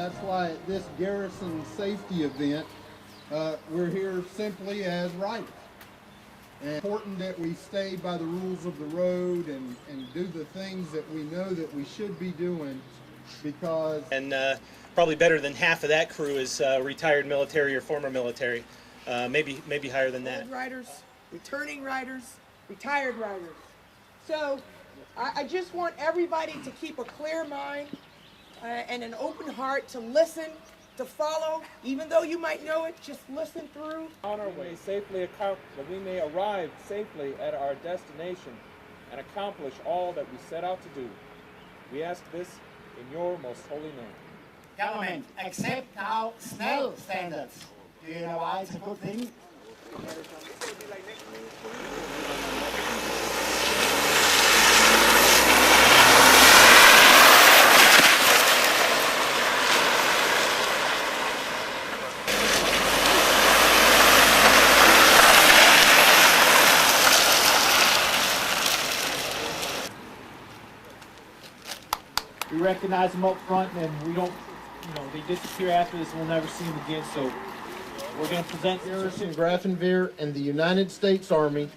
that's why at this Garrison safety event, we're here simply as riders. And it's important that we stay by the rules of the road and do the things that we know that we should be doing, because... And probably better than half of that crew is retired military or former military, maybe higher than that. Old riders, returning riders, retired riders. So I just want everybody to keep a clear mind and an open heart to listen, to follow, even though you might know it, just listen through. On our way safely, that we may arrive safely at our destination and accomplish all that we set out to do. We ask this in your most holy name. Government, accept our SNELL standards. Do you know why it's a good thing? We recognize them up front, and we don't, they disappear after this, and we'll never see them again. So we're going to present Garrison, Grafenwoehr, and the United States Army.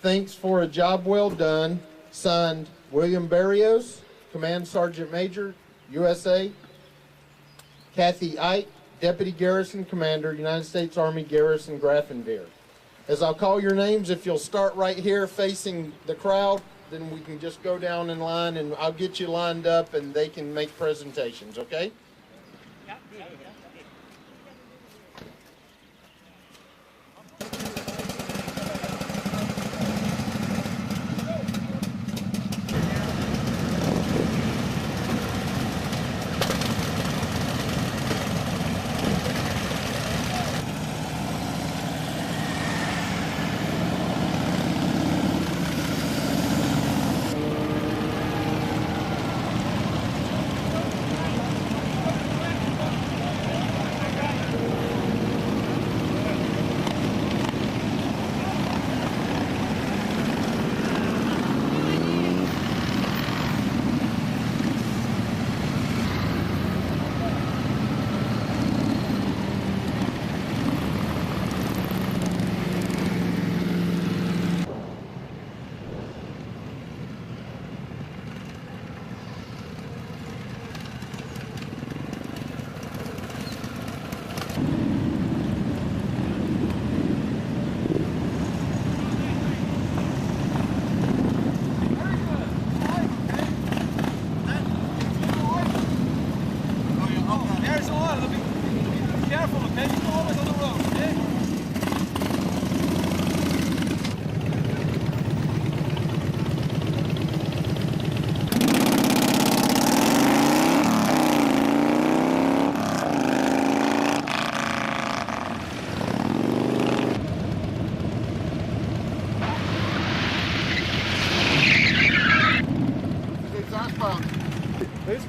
Thanks for a job well done. Signed, William Barrios, Command Sergeant Major, USA. Kathy Ike, Deputy Garrison Commander, United States Army, Garrison, Grafenwoehr. As I'll call your names, if you'll start right here facing the crowd, then we can just go down in line, and I'll get you lined up, and they can make presentations, okay?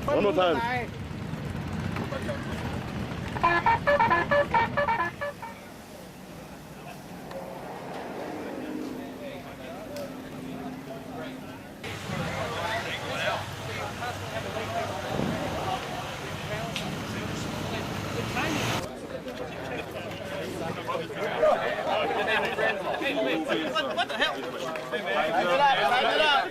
One more time. What the hell? Time it up.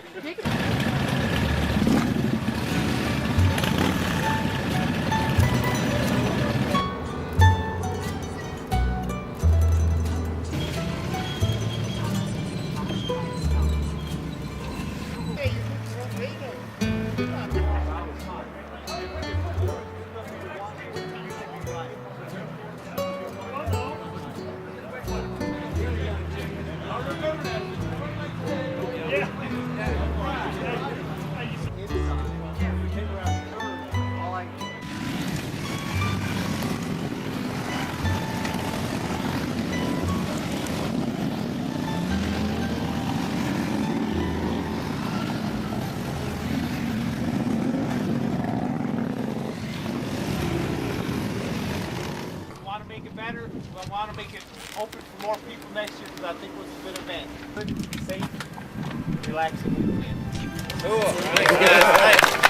better. I want to make it open for more people next year because I think it was a good event. Good, safe, relaxing. Cool.